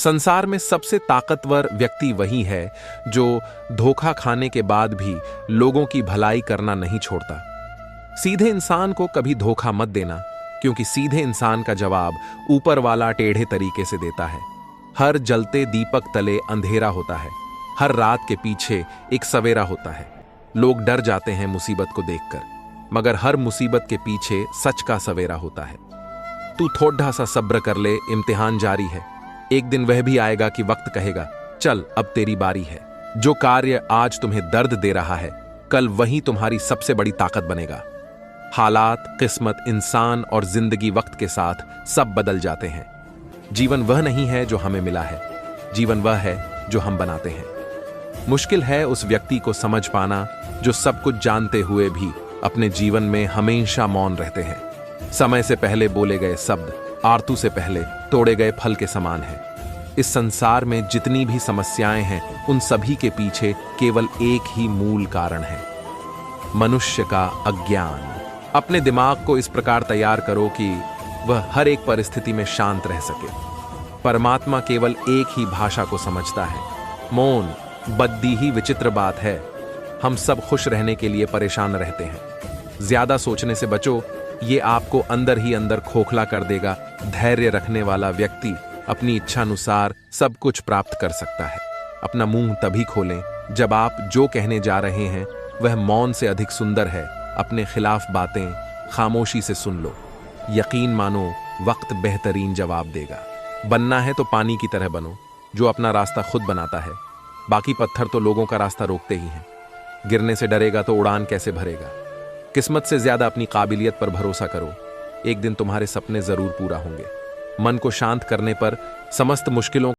संसार में सबसे ताकतवर व्यक्ति वही है जो धोखा खाने के बाद भी लोगों की भलाई करना नहीं छोड़ता। सीधे इंसान को कभी धोखा मत देना, क्योंकि सीधे इंसान का जवाब ऊपर वाला टेढ़े तरीके से देता है। हर जलते दीपक तले अंधेरा होता है, हर रात के पीछे एक सवेरा होता है। लोग डर जाते हैं मुसीबत को देखकर, मगर हर मुसीबत के पीछे सच का सवेरा होता है। तू थोड़ा सा सब्र कर ले, इम्तिहान जारी है। एक दिन वह भी आएगा कि वक्त कहेगा चल अब तेरी बारी है। जो कार्य आज तुम्हें दर्द दे रहा है, कल वही तुम्हारी सबसे बड़ी ताकत बनेगा। हालात, किस्मत, इंसान और जिंदगी वक्त के साथ सब बदल जाते हैं। जीवन वह नहीं है जो हमें मिला है, जीवन वह है जो हम बनाते हैं। मुश्किल है उस व्यक्ति को समझ पाना जो सब कुछ जानते हुए भी अपने जीवन में हमेशा मौन रहते हैं। समय से पहले बोले गए शब्द आरतू से पहले तोड़े गए फल के समान है। इस संसार में जितनी भी समस्याएं हैं, उन सभी के पीछे केवल एक ही मूल कारण है, मनुष्य का अज्ञान। अपने दिमाग को इस प्रकार तैयार करो कि वह हर एक परिस्थिति में शांत रह सके। परमात्मा केवल एक ही भाषा को समझता है, मौन। बद्दी ही विचित्र बात है, हम सब खुश रहने के लिए परेशान रहते हैं। ज्यादा सोचने से बचो, ये आपको अंदर ही अंदर खोखला कर देगा। धैर्य रखने वाला व्यक्ति अपनी इच्छानुसार सब कुछ प्राप्त कर सकता है। अपना मुंह तभी खोलें जब आप जो कहने जा रहे हैं वह मौन से अधिक सुंदर है। अपने खिलाफ बातें खामोशी से सुन लो। यकीन मानो, वक्त बेहतरीन जवाब देगा। बनना है तो पानी की तरह बनो, जो अपना रास्ता खुद बनाता है। बाकी पत्थर तो लोगों का रास्ता रोकते ही हैं। गिरने से डरेगा तो उड़ान कैसे भरेगा। किस्मत से ज्यादा अपनी काबिलियत पर भरोसा करो, एक दिन तुम्हारे सपने जरूर पूरा होंगे। मन को शांत करने पर समस्त मुश्किलों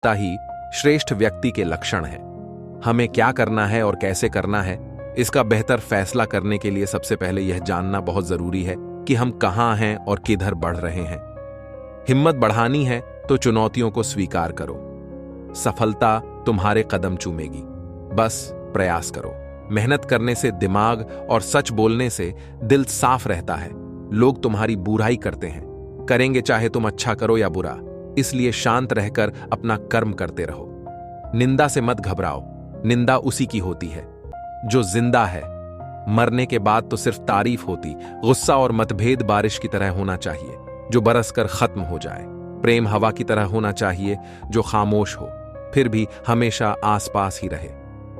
ही श्रेष्ठ व्यक्ति के लक्षण है। हमें क्या करना है और कैसे करना है, इसका बेहतर फैसला करने के लिए सबसे पहले यह जानना बहुत जरूरी है कि हम कहां हैं और किधर बढ़ रहे हैं। हिम्मत बढ़ानी है तो चुनौतियों को स्वीकार करो। सफलता तुम्हारे कदम चूमेगी, बस प्रयास करो। मेहनत करने से दिमाग और सच बोलने से दिल साफ रहता है। लोग तुम्हारी बुराई करते हैं, करेंगे चाहे तुम अच्छा करो या बुरा, इसलिए शांत रहकर अपना कर्म करते रहो। निंदा से मत घबराओ, निंदा उसी की होती है जो जिंदा है। मरने के बाद तो सिर्फ तारीफ होती। गुस्सा और मतभेद बारिश की तरह होना चाहिए जो बरसकर खत्म हो जाए। प्रेम हवा की तरह होना चाहिए जो खामोश हो फिर भी हमेशा आसपास ही रहे।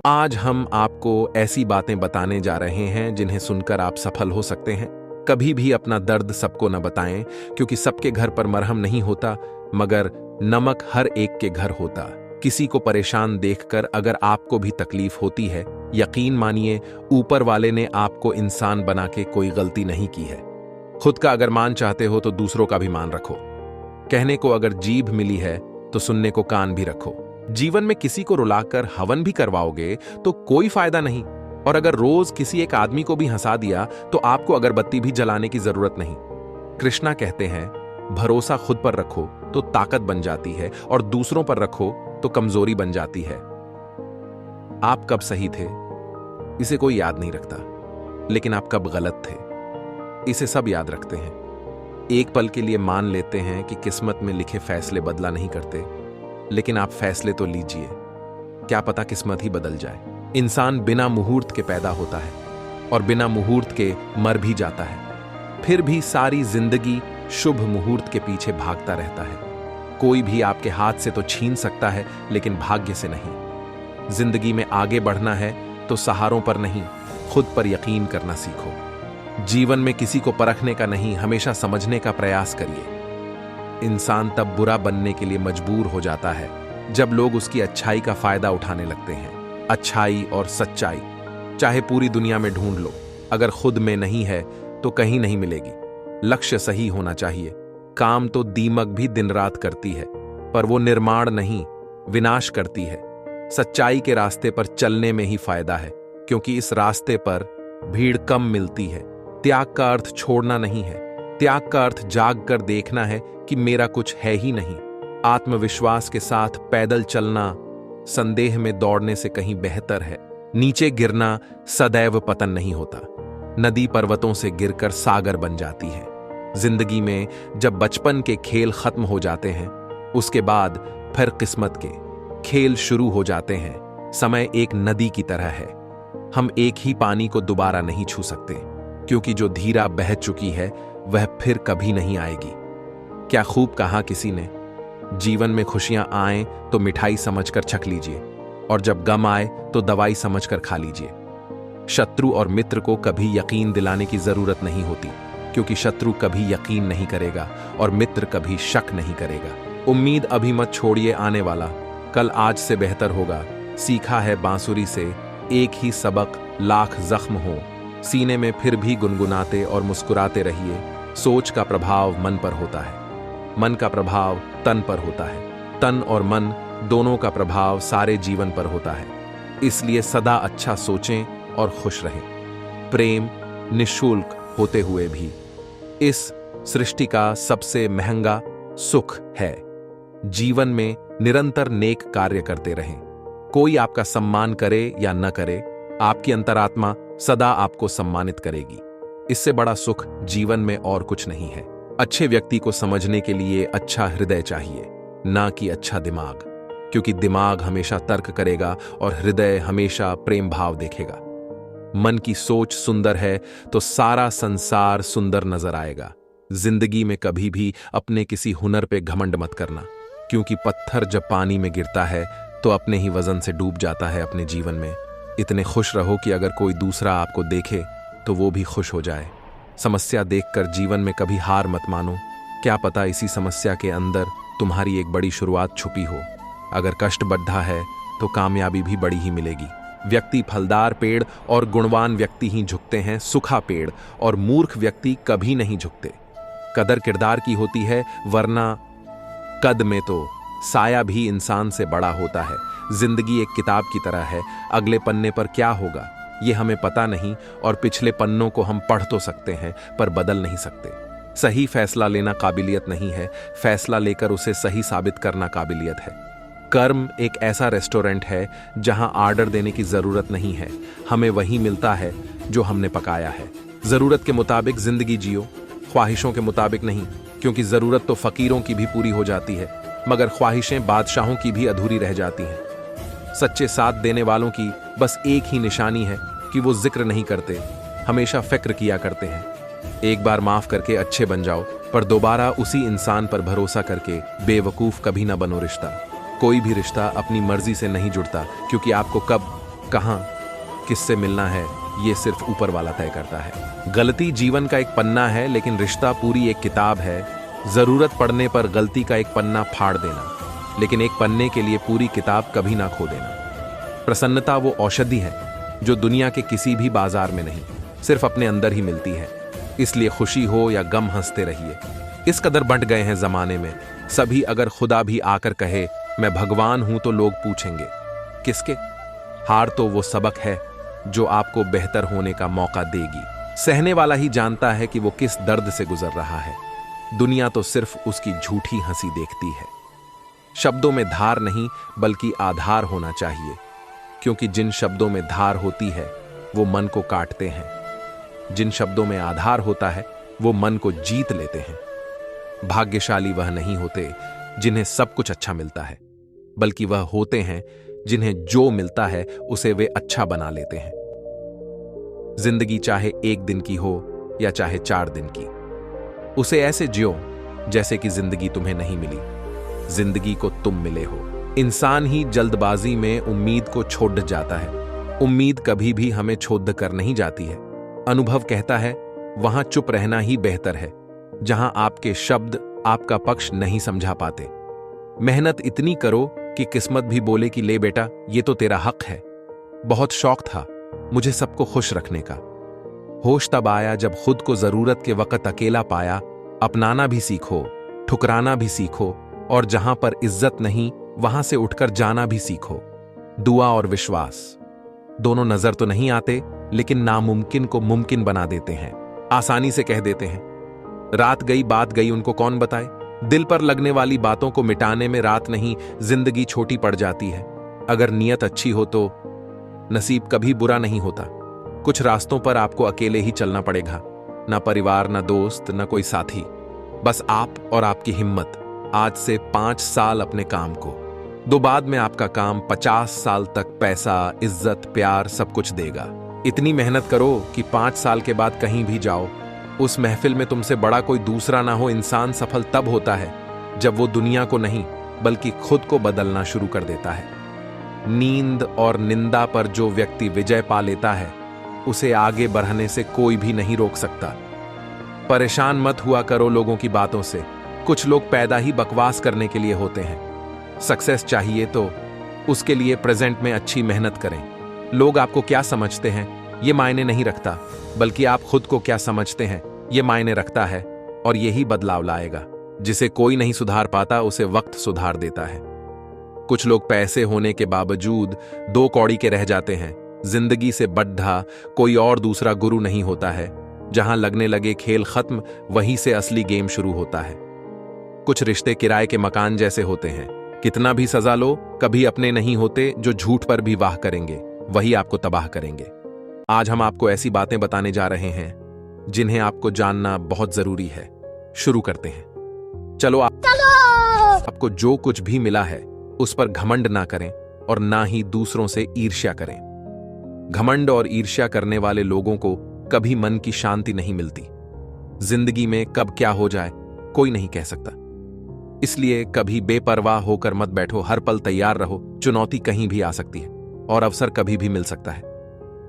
आज हम आपको ऐसी बातें बताने जा रहे हैं जिन्हें सुनकर आप सफल हो सकते हैं। कभी भी अपना दर्द सबको न बताएं, क्योंकि सबके घर पर मरहम नहीं होता, मगर नमक हर एक के घर होता। किसी को परेशान देखकर अगर आपको भी तकलीफ होती है, यकीन मानिए ऊपर वाले ने आपको इंसान बना के कोई गलती नहीं की है। खुद का अगर मान चाहते हो तो दूसरों का भी मान रखो। कहने को अगर जीभ मिली है तो सुनने को कान भी रखो। जीवन में किसी को रुलाकर हवन भी करवाओगे तो कोई फायदा नहीं, और अगर रोज किसी एक आदमी को भी हंसा दिया तो आपको अगरबत्ती भी जलाने की जरूरत नहीं। कृष्णा कहते हैं, भरोसा खुद पर रखो तो ताकत बन जाती है, और दूसरों पर रखो तो कमजोरी बन जाती है। आप कब सही थे इसे कोई याद नहीं रखता, लेकिन आप कब गलत थे इसे सब याद रखते हैं। एक पल के लिए मान लेते हैं कि किस्मत में लिखे फैसले बदला नहीं करते, लेकिन आप फैसले तो लीजिए, क्या पता किस्मत ही बदल जाए। इंसान बिना मुहूर्त के पैदा होता है और बिना मुहूर्त के मर भी जाता है, फिर भी सारी जिंदगी शुभ मुहूर्त के पीछे भागता रहता है। कोई भी आपके हाथ से तो छीन सकता है, लेकिन भाग्य से नहीं। जिंदगी में आगे बढ़ना है तो सहारों पर नहीं, खुद पर यकीन करना सीखो। जीवन में किसी को परखने का नहीं, हमेशा समझने का प्रयास करिए। इंसान तब बुरा बनने के लिए मजबूर हो जाता है जब लोग उसकी अच्छाई का फायदा उठाने लगते हैं। अच्छाई और सच्चाई चाहे पूरी दुनिया में ढूंढ लो, अगर खुद में नहीं है तो कहीं नहीं मिलेगी। लक्ष्य सही होना चाहिए। काम तो दीमक भी दिन रात करती है, पर वो निर्माण नहीं, विनाश करती है। सच्चाई के रास्ते पर चलने में ही फायदा है, क्योंकि इस रास्ते पर भीड़ कम मिलती है। त्याग का अर्थ छोड़ना नहीं है, त्याग का अर्थ जाग कर देखना है कि मेरा कुछ है ही नहीं। आत्मविश्वास के साथ पैदल चलना संदेह में दौड़ने से कहीं बेहतर है। नीचे गिरना सदैव पतन नहीं होता। नदी पर्वतों से गिरकर सागर बन जाती है। जिंदगी में जब बचपन के खेल खत्म हो जाते हैं, उसके बाद फिर किस्मत के खेल शुरू हो जाते हैं। समय एक नदी की तरह है। हम एक ही पानी को दोबारा नहीं छू सकते, क्योंकि जो धीरा बह चुकी है वह फिर कभी नहीं आएगी। क्या खूब कहा किसी ने, जीवन में खुशियां आए तो मिठाई समझकर छक लीजिए, और जब गम आए तो दवाई समझकर खा लीजिए। शत्रु और मित्र को कभी यकीन दिलाने की जरूरत नहीं होती, क्योंकि शत्रु कभी यकीन नहीं करेगा और मित्र कभी शक नहीं करेगा। उम्मीद अभी मत छोड़िए, आने वाला कल आज से बेहतर होगा। सीखा है बांसुरी से एक ही सबक, लाख जख्म हो। सीने में फिर भी गुनगुनाते और मुस्कुराते रहिए। सोच का प्रभाव मन पर होता है, मन का प्रभाव तन पर होता है, तन और मन दोनों का प्रभाव सारे जीवन पर होता है। इसलिए सदा अच्छा सोचें और खुश रहें। प्रेम निःशुल्क होते हुए भी इस सृष्टि का सबसे महंगा सुख है। जीवन में निरंतर नेक कार्य करते रहें। कोई आपका सम्मान करे या न करे, आपकी अंतरात्मा सदा आपको सम्मानित करेगी। इससे बड़ा सुख जीवन में और कुछ नहीं है। अच्छे व्यक्ति को समझने के लिए अच्छा हृदय चाहिए, ना कि अच्छा दिमाग, क्योंकि दिमाग हमेशा तर्क करेगा और हृदय हमेशा प्रेम भाव देखेगा। मन की सोच सुंदर है तो सारा संसार सुंदर नजर आएगा। जिंदगी में कभी भी अपने किसी हुनर पे घमंड मत करना, क्योंकि पत्थर जब पानी में गिरता है तो अपने ही वजन से डूब जाता है अपने जीवन में। इतने खुश रहो कि अगर कोई दूसरा आपको देखे तो वो भी खुश हो जाए। समस्या देखकर जीवन में कभी हार मत मानो। क्या पता इसी समस्या के अंदर तुम्हारी एक बड़ी शुरुआत छुपी हो। अगर कष्ट बढ़ा है तो कामयाबी भी बड़ी ही मिलेगी। व्यक्ति फलदार पेड़ और गुणवान व्यक्ति ही झुकते हैं, सूखा पेड़ और मूर्ख व्यक्ति कभी नहीं झुकते। कदर किरदार की होती है, वरना कद में तो साया भी इंसान से बड़ा होता है। जिंदगी एक किताब की तरह है, अगले पन्ने पर क्या होगा ये हमें पता नहीं, और पिछले पन्नों को हम पढ़ तो सकते हैं पर बदल नहीं सकते। सही फैसला लेना काबिलियत नहीं है, फैसला लेकर उसे सही साबित करना काबिलियत है। कर्म एक ऐसा रेस्टोरेंट है जहां ऑर्डर देने की जरूरत नहीं है, हमें वही मिलता है जो हमने पकाया है। जरूरत के मुताबिक जिंदगी जियो, ख्वाहिशों के मुताबिक नहीं, क्योंकि जरूरत तो फकीरों की भी पूरी हो जाती है, मगर ख्वाहिशें बादशाहों की भी अधूरी रह जाती हैं। सच्चे साथ देने वालों की बस एक ही निशानी है कि वो जिक्र नहीं करते, हमेशा फिक्र किया करते हैं। एक बार माफ करके अच्छे बन जाओ, पर दोबारा उसी इंसान पर भरोसा करके बेवकूफ कभी ना बनो। रिश्ता, कोई भी रिश्ता अपनी मर्जी से नहीं जुड़ता, क्योंकि आपको कब, कहां, किससे मिलना है ये सिर्फ ऊपर वाला तय करता है। गलती जीवन का एक पन्ना है, लेकिन रिश्ता पूरी एक किताब है। जरूरत पड़ने पर गलती का एक पन्ना फाड़ देना, लेकिन एक पन्ने के लिए पूरी किताब कभी ना खो देना। प्रसन्नता वो औषधि है जो दुनिया के किसी भी बाजार में नहीं, सिर्फ अपने अंदर ही मिलती है। इसलिए खुशी हो या गम हंसते रहिए। इस कदर बंट गए हैं जमाने में सभी, अगर खुदा भी आकर कहे मैं भगवान हूं तो लोग पूछेंगे किसके। हार तो वो सबक है जो आपको बेहतर होने का मौका देगी। सहने वाला ही जानता है कि वो किस दर्द से गुजर रहा है। दुनिया तो सिर्फ उसकी झूठी हंसी देखती है। शब्दों में धार नहीं बल्कि आधार होना चाहिए, क्योंकि जिन शब्दों में धार होती है वो मन को काटते हैं। जिन शब्दों में आधार होता है वो मन को जीत लेते हैं। भाग्यशाली वह नहीं होते जिन्हें सब कुछ अच्छा मिलता है, बल्कि वह होते हैं जिन्हें जो मिलता है उसे वे अच्छा बना लेते हैं। जिंदगी चाहे एक दिन की हो या चाहे 4 दिन की, उसे ऐसे जियो जैसे कि जिंदगी तुम्हें नहीं मिली, जिंदगी को तुम मिले हो। इंसान ही जल्दबाजी में उम्मीद को छोड़ जाता है। उम्मीद कभी भी हमें छोड़ कर नहीं जाती है। अनुभव कहता है वहां चुप रहना ही बेहतर है, जहां आपके शब्द आपका पक्ष नहीं समझा पाते। मेहनत इतनी करो कि किस्मत भी बोले कि ले बेटा, ये तो तेरा हक है। बहुत शौक था मुझे सबको खुश रखने का। होश तब आया जब खुद को जरूरत के वक्त अकेला पाया। अपनाना भी सीखो, ठुकराना भी सीखो, और जहां पर इज्जत नहीं वहां से उठकर जाना भी सीखो। दुआ और विश्वास दोनों नजर तो नहीं आते, लेकिन नामुमकिन को मुमकिन बना देते हैं। आसानी से कह देते हैं, रात गई बात गई, उनको कौन बताए। दिल पर लगने वाली बातों को मिटाने में रात नहीं, जिंदगी छोटी पड़ जाती है। अगर नीयत अच्छी हो तो नसीब कभी बुरा नहीं होता। कुछ रास्तों पर आपको अकेले ही चलना पड़ेगा, ना परिवार, ना दोस्त, ना कोई साथी, बस आप और आपकी हिम्मत। आज से 5 साल अपने काम को दो, बाद में आपका काम 50 साल तक पैसा, इज्जत, प्यार सब कुछ देगा। इतनी मेहनत करो कि 5 साल के बाद कहीं भी जाओ, उस महफिल में तुमसे बड़ा कोई दूसरा ना हो। इंसान सफल तब होता है जब वो दुनिया को नहीं बल्कि खुद को बदलना शुरू कर देता है। नींद और निंदा पर जो व्यक्ति विजय पा लेता है, उसे आगे बढ़ने से कोई भी नहीं रोक सकता। परेशान मत हुआ करो लोगों की बातों से। कुछ लोग पैदा ही बकवास करने के लिए होते हैं। सक्सेस चाहिए तो उसके लिए प्रेजेंट में अच्छी मेहनत करें। लोग आपको क्या समझते हैं ये मायने नहीं रखता, बल्कि आप खुद को क्या समझते हैं ये मायने रखता है। और यही बदलाव लाएगा। जिसे कोई नहीं सुधार पाता, उसे वक्त सुधार देता है। कुछ लोग पैसे होने के बावजूद 2 कौड़ी के रह जाते हैं। जिंदगी से बड्ढा कोई और दूसरा गुरु नहीं होता है। जहां लगने लगे खेल खत्म, वहीं से असली गेम शुरू होता है। कुछ रिश्ते किराए के मकान जैसे होते हैं। कितना भी सजा लो, कभी अपने नहीं होते। जो झूठ पर भी वाह करेंगे वही आपको तबाह करेंगे। आज हम आपको ऐसी बातें बताने जा रहे हैं जिन्हें आपको जानना बहुत जरूरी है। शुरू करते हैं। चलो आपको जो कुछ भी मिला है उस पर घमंड ना करें और ना ही दूसरों से ईर्ष्या करें। घमंड और ईर्ष्या करने वाले लोगों को कभी मन की शांति नहीं मिलती। जिंदगी में कब क्या हो जाए कोई नहीं कह सकता। इसलिए कभी बेपरवाह होकर मत बैठो। हर पल तैयार रहो। चुनौती कहीं भी आ सकती है और अवसर कभी भी मिल सकता है।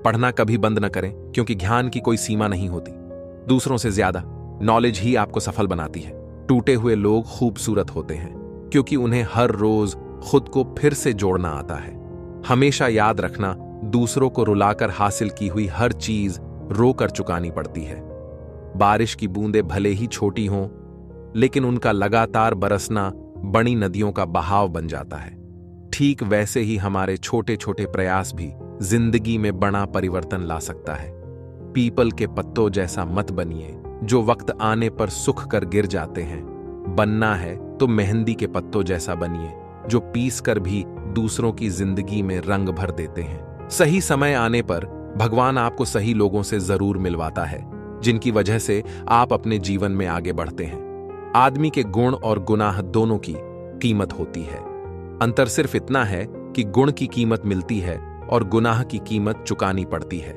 पढ़ना कभी बंद न करें, क्योंकि ज्ञान की कोई सीमा नहीं होती। दूसरों से ज्यादा नॉलेज ही आपको सफल बनाती है। टूटे हुए लोग खूबसूरत होते हैं, क्योंकि उन्हें हर रोज खुद को फिर से जोड़ना आता है। हमेशा याद रखना, दूसरों को रुलाकर हासिल की हुई हर चीज रोकर चुकानी पड़ती है। बारिश की बूंदें भले ही छोटी हों, लेकिन उनका लगातार बरसना बड़ी नदियों का बहाव बन जाता है। ठीक वैसे ही हमारे छोटे छोटे प्रयास भी जिंदगी में बड़ा परिवर्तन ला सकता है। पीपल के पत्तों जैसा मत बनिए जो वक्त आने पर सूख कर गिर जाते हैं। बनना है तो मेहंदी के पत्तों जैसा बनिए जो पीस कर भी दूसरों की जिंदगी में रंग भर देते हैं। सही समय आने पर भगवान आपको सही लोगों से जरूर मिलवाता है, जिनकी वजह से आप अपने जीवन में आगे बढ़ते हैं। आदमी के गुण और गुनाह दोनों की कीमत होती है। अंतर सिर्फ इतना है कि गुण की कीमत मिलती है और गुनाह की कीमत चुकानी पड़ती है।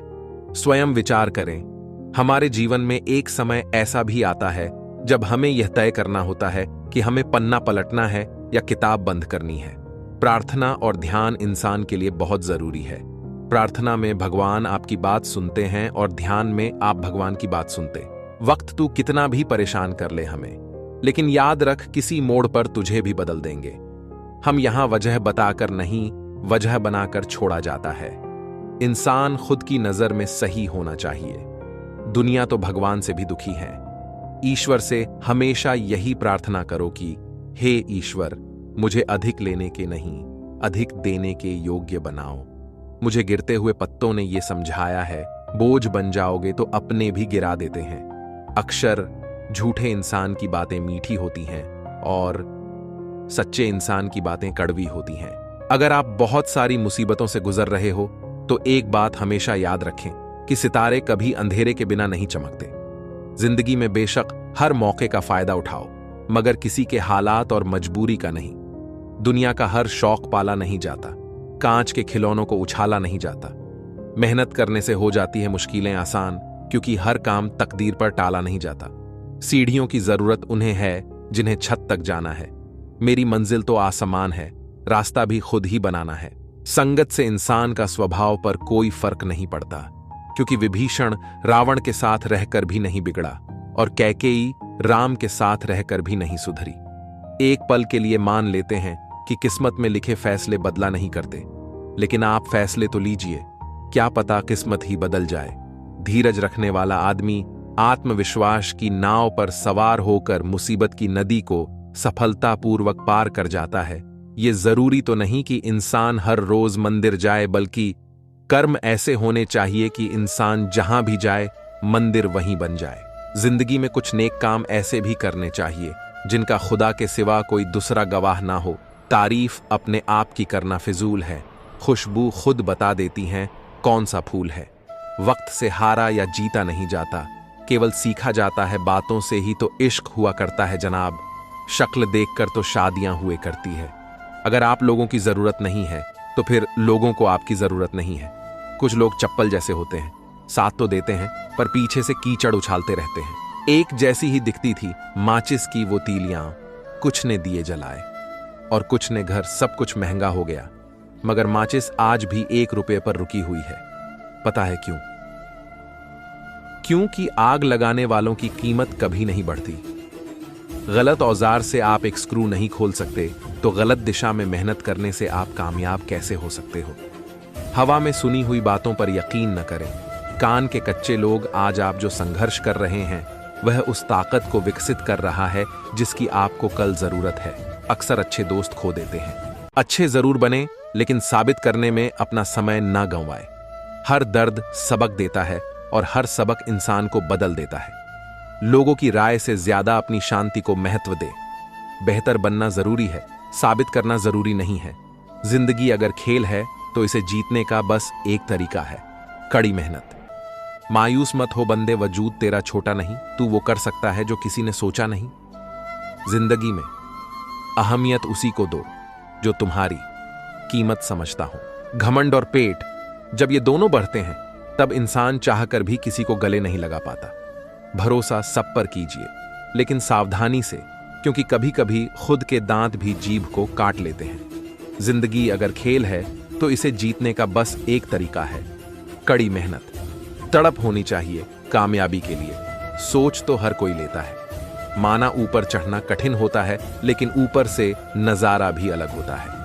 स्वयं विचार करें। हमारे जीवन में एक समय ऐसा भी आता है जब हमें यह तय करना होता है कि हमें पन्ना पलटना है या किताब बंद करनी है। प्रार्थना और ध्यान इंसान के लिए बहुत जरूरी है। प्रार्थना में भगवान आपकी बात सुनते हैं और ध्यान में आप भगवान की बात सुनते। वक्त तू कितना भी परेशान कर ले हमें, लेकिन याद रख किसी मोड़ पर तुझे भी बदल देंगे। हम यहां वजह बताकर नहीं, वजह बनाकर छोड़ा जाता है। इंसान खुद की नजर में सही होना चाहिए। दुनिया तो भगवान से भी दुखी है। ईश्वर से हमेशा यही प्रार्थना करो कि हे ईश्वर, मुझे अधिक लेने के नहीं, अधिक देने के योग्य बनाओ। मुझे गिरते हुए पत्तों ने यह समझाया है, बोझ बन जाओगे तो अपने भी गिरा देते हैं। अक्सर झूठे इंसान की बातें मीठी होती हैं और सच्चे इंसान की बातें कड़वी होती हैं। अगर आप बहुत सारी मुसीबतों से गुजर रहे हो तो एक बात हमेशा याद रखें कि सितारे कभी अंधेरे के बिना नहीं चमकते। जिंदगी में बेशक हर मौके का फायदा उठाओ, मगर किसी के हालात और मजबूरी का नहीं। दुनिया का हर शौक पाला नहीं जाता, कांच के खिलौनों को उछाला नहीं जाता। मेहनत करने से हो जाती है मुश्किलें आसान, क्योंकि हर काम तकदीर पर टाला नहीं जाता। सीढ़ियों की जरूरत उन्हें है जिन्हें छत तक जाना है। मेरी मंजिल तो आसमान है, रास्ता भी खुद ही बनाना है। संगत से इंसान का स्वभाव पर कोई फर्क नहीं पड़ता, क्योंकि विभीषण रावण के साथ रहकर भी नहीं बिगड़ा और कैकेयी राम के साथ रहकर भी नहीं सुधरी। एक पल के लिए मान लेते हैं कि किस्मत में लिखे फैसले बदला नहीं करते, लेकिन आप फैसले तो लीजिए, क्या पता किस्मत ही बदल जाए। धीरज रखने वाला आदमी आत्मविश्वास की नाव पर सवार होकर मुसीबत की नदी को सफलतापूर्वक पार कर जाता है। ये जरूरी तो नहीं कि इंसान हर रोज मंदिर जाए, बल्कि कर्म ऐसे होने चाहिए कि इंसान जहां भी जाए मंदिर वहीं बन जाए। जिंदगी में कुछ नेक काम ऐसे भी करने चाहिए जिनका खुदा के सिवा कोई दूसरा गवाह ना हो। तारीफ अपने आप की करना फिजूल है, खुशबू खुद बता देती हैं कौन सा फूल है। वक्त से हारा या जीता नहीं जाता, केवल सीखा जाता है। बातों से ही तो इश्क हुआ करता है जनाब, शक्ल देखकर तो शादियां हुए करती है। अगर आप लोगों की जरूरत नहीं है तो फिर लोगों को आपकी जरूरत नहीं है। कुछ लोग चप्पल जैसे होते हैं, साथ तो देते हैं पर पीछे से कीचड़ उछालते रहते हैं। एक जैसी ही दिखती थी माचिस की वो तीलियां, कुछ ने दिए जलाए और कुछ ने घर। सब कुछ महंगा हो गया, मगर माचिस आज भी 1 रुपये पर रुकी हुई है। पता है क्यों? क्योंकि आग लगाने वालों की कीमत कभी नहीं बढ़ती। गलत औजार से आप एक स्क्रू नहीं खोल सकते, तो गलत दिशा में मेहनत करने से आप कामयाब कैसे हो सकते हो? हवा में सुनी हुई बातों पर यकीन न करें। कान के कच्चे लोग आज आप जो संघर्ष कर रहे हैं वह उस ताकत को विकसित कर रहा है जिसकी आपको कल जरूरत है। अक्सर अच्छे दोस्त खो देते हैं। अच्छे जरूर बने, लेकिन साबित करने में अपना समय ना गंवाए। हर दर्द सबक देता है और हर सबक इंसान को बदल देता है। लोगों की राय से ज्यादा अपनी शांति को महत्व दे। बेहतर बनना जरूरी है, साबित करना जरूरी नहीं है। जिंदगी अगर खेल है तो इसे जीतने का बस एक तरीका है, कड़ी मेहनत। मायूस मत हो बंदे, वजूद तेरा छोटा नहीं, तू वो कर सकता है जो किसी ने सोचा नहीं। जिंदगी में अहमियत उसी को दो जो तुम्हारी कीमत समझता हो। घमंड और पेट जब ये दोनों बढ़ते हैं तब इंसान चाहकर भी किसी को गले नहीं लगा पाता। भरोसा सब पर कीजिए, लेकिन सावधानी से, क्योंकि कभी कभी खुद के दांत भी जीभ को काट लेते हैं। जिंदगी अगर खेल है तो इसे जीतने का बस एक तरीका है, कड़ी मेहनत। तड़प होनी चाहिए कामयाबी के लिए। सोच तो हर कोई लेता है, माना ऊपर चढ़ना कठिन होता है, लेकिन ऊपर से नजारा भी अलग होता है।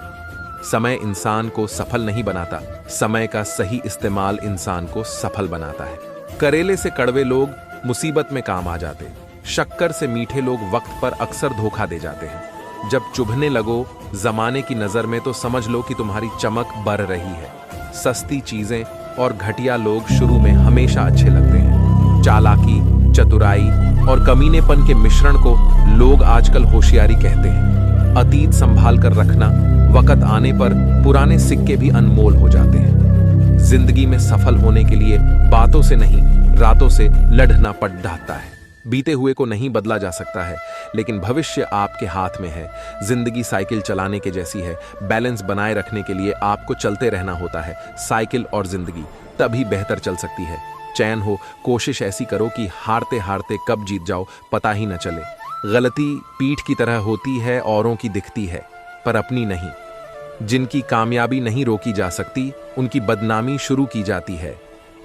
समय इंसान को सफल नहीं बनाता, समय का सही इस्तेमाल इंसान को सफल बनाता है। करेले से कड़वे लोग मुसीबत में काम आ जाते, शक्कर से मीठे लोग वक्त पर अक्सर धोखा दे जाते हैं। जब चुभने लगो जमाने की नजर में तो समझ लो कि तुम्हारी चमक बढ़ रही है। सस्ती चीजें और घटिया लोग शुरू में हमेशा अच्छे लगते हैं। चालाकी, चतुराई और कमीनेपन के मिश्रण को लोग आजकल होशियारी कहते हैं। अतीत संभाल कर रखना, वक्त आने पर पुराने सिक्के भी अनमोल हो जाते हैं। जिंदगी में सफल होने के लिए बातों से नहीं, रातों से लड़ना पड़ जाता है। बीते हुए को नहीं बदला जा सकता है, लेकिन भविष्य आपके हाथ में है। जिंदगी साइकिल चलाने के जैसी है, बैलेंस बनाए रखने के लिए आपको चलते रहना होता है। साइकिल और जिंदगी तभी बेहतर चल सकती है। चैन हो, कोशिश ऐसी करो कि हारते हारते कब जीत जाओ पता ही न चले। गलती पीठ की तरह होती है, औरों की दिखती है पर अपनी नहीं। जिनकी कामयाबी नहीं रोकी जा सकती, उनकी बदनामी शुरू की जाती है।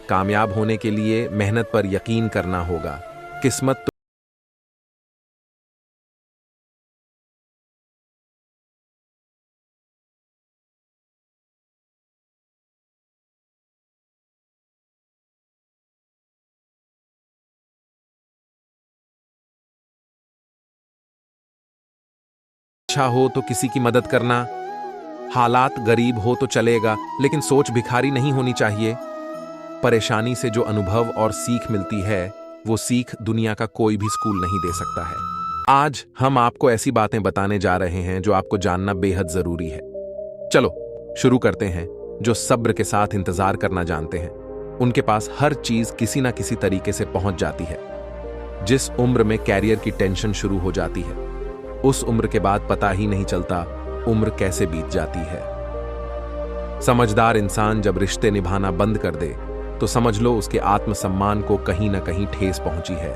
कामयाब होने के लिए मेहनत पर यकीन करना होगा। किस्मत अच्छा हो तो किसी की मदद करना। हालात गरीब हो तो चलेगा, लेकिन सोच भिखारी नहीं होनी चाहिए। परेशानी से जो अनुभव और सीख मिलती है, वो सीख दुनिया का कोई भी स्कूल नहीं दे सकता है। आज हम आपको ऐसी बातें बताने जा रहे हैं जो आपको जानना बेहद जरूरी है। चलो शुरू करते हैं। जो सब्र के साथ इंतजार करना जानते हैं, उनके पास हर चीज किसी ना किसी तरीके से पहुंच जाती है। जिस उम्र में कैरियर की टेंशन शुरू हो जाती है, उस उम्र के बाद पता ही नहीं चलता उम्र कैसे बीत जाती है। समझदार इंसान जब रिश्ते निभाना बंद कर दे तो समझ लो उसके आत्मसम्मान को कहीं ना कहीं ठेस पहुंची है।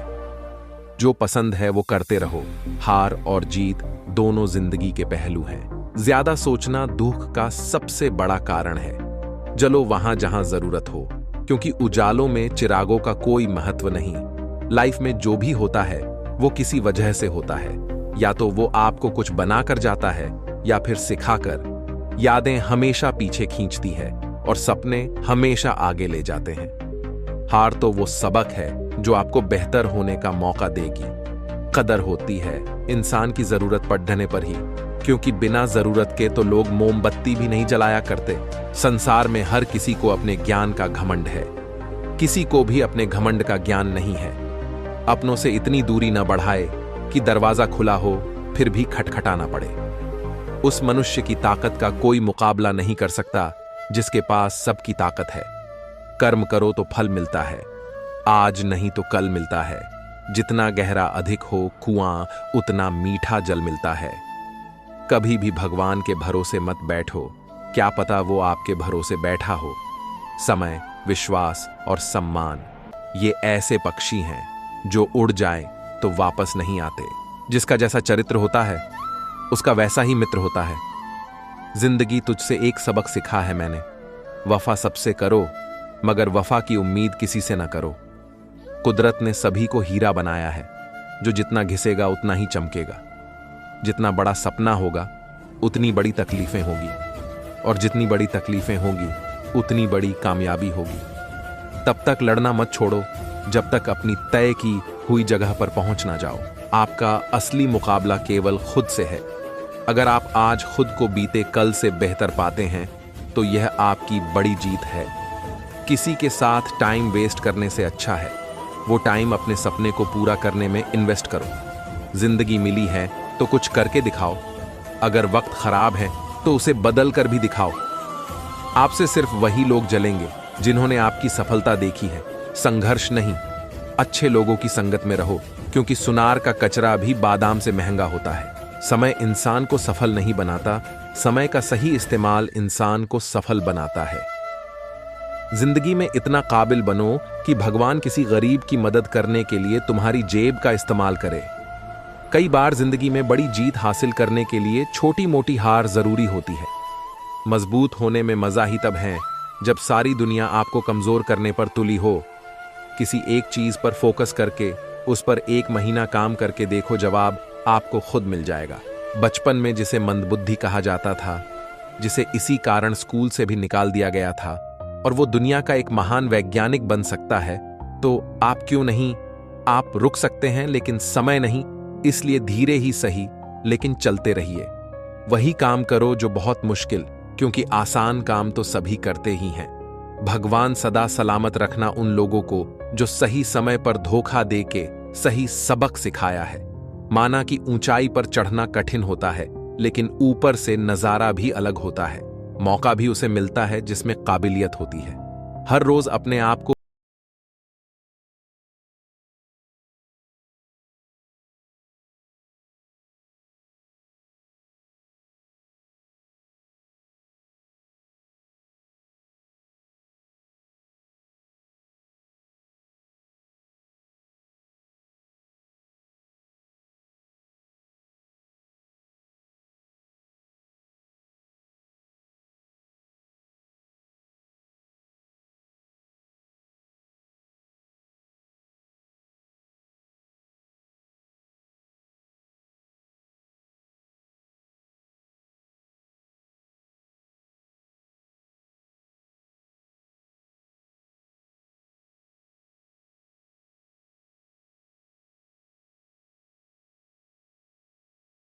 जो पसंद है वो करते रहो। हार और जीत दोनों जिंदगी के पहलू हैं। ज्यादा सोचना दुख का सबसे बड़ा कारण है। जलो वहां जहां जरूरत हो, क्योंकि उजालों में चिरागों का कोई महत्व नहीं। लाइफ में जो भी होता है वो किसी वजह से होता है, या तो वो आपको कुछ बनाकर जाता है या फिर सिखाकर। यादें हमेशा पीछे खींचती है और सपने हमेशा आगे ले जाते हैं। हार तो वो सबक है जो आपको बेहतर होने का मौका देगी। कदर होती है इंसान की जरूरत पड़ने पर ही, क्योंकि बिना जरूरत के तो लोग मोमबत्ती भी नहीं जलाया करते। संसार में हर किसी को अपने ज्ञान का घमंड है, किसी को भी अपने घमंड का ज्ञान नहीं है। अपनों से इतनी दूरी न बढ़ाए कि दरवाजा खुला हो फिर भी खटखटाना पड़े। उस मनुष्य की ताकत का कोई मुकाबला नहीं कर सकता जिसके पास सबकी ताकत है। कर्म करो तो फल मिलता है, आज नहीं तो कल मिलता है। जितना गहरा अधिक हो कुआं, उतना मीठा जल मिलता है। कभी भी भगवान के भरोसे मत बैठो, क्या पता वो आपके भरोसे बैठा हो। समय, विश्वास और सम्मान ये ऐसे पक्षी हैं जो उड़ जाएं तो वापस नहीं आते। जिसका जैसा चरित्र होता है उसका वैसा ही मित्र होता है। जिंदगी तुझसे एक सबक सिखा है मैंने, वफा सबसे करो मगर वफा की उम्मीद किसी से ना करो। कुदरत ने सभी को हीरा बनाया है, जो जितना घिसेगा उतना ही चमकेगा। जितना बड़ा सपना होगा उतनी बड़ी तकलीफें होगी, और जितनी बड़ी तकलीफें होगी उतनी बड़ी कामयाबी होगी। तब तक लड़ना मत छोड़ो जब तक अपनी तय की हुई जगह पर पहुंच ना जाओ। आपका असली मुकाबला केवल खुद से है। अगर आप आज खुद को बीते कल से बेहतर पाते हैं तो यह आपकी बड़ी जीत है। किसी के साथ टाइम वेस्ट करने से अच्छा है वो टाइम अपने सपने को पूरा करने में इन्वेस्ट करो। जिंदगी मिली है तो कुछ करके दिखाओ। अगर वक्त खराब है तो उसे बदल कर भी दिखाओ। आपसे सिर्फ वही लोग जलेंगे जिन्होंने आपकी सफलता देखी है, संघर्ष नहीं। अच्छे लोगों की संगत में रहो, क्योंकि सुनार का कचरा भी बादाम से महंगा होता है। समय इंसान को सफल नहीं बनाता, समय का सही इस्तेमाल इंसान को सफल बनाता है। जिंदगी में इतना काबिल बनो कि भगवान किसी गरीब की मदद करने के लिए तुम्हारी जेब का इस्तेमाल करे। कई बार जिंदगी में बड़ी जीत हासिल करने के लिए छोटी मोटी हार जरूरी होती है। मजबूत होने में मजा ही तब है जब सारी दुनिया आपको कमजोर करने पर तुली हो। किसी एक चीज पर फोकस करके उस पर 1 महीना काम करके देखो, जवाब आपको खुद मिल जाएगा। बचपन में जिसे मंदबुद्धि कहा जाता था, जिसे इसी कारण स्कूल से भी निकाल दिया गया था, और वो दुनिया का एक महान वैज्ञानिक बन सकता है, तो आप क्यों नहीं? आप रुक सकते हैं लेकिन समय नहीं, इसलिए धीरे ही सही लेकिन चलते रहिए। वही काम करो जो बहुत मुश्किल, क्योंकि आसान काम तो सभी करते ही हैं। भगवान सदा सलामत रखना उन लोगों को जो सही समय पर धोखा देके सही सबक सिखाया है। माना कि ऊंचाई पर चढ़ना कठिन होता है, लेकिन ऊपर से नजारा भी अलग होता है। मौका भी उसे मिलता है जिसमें काबिलियत होती है। हर रोज अपने आप को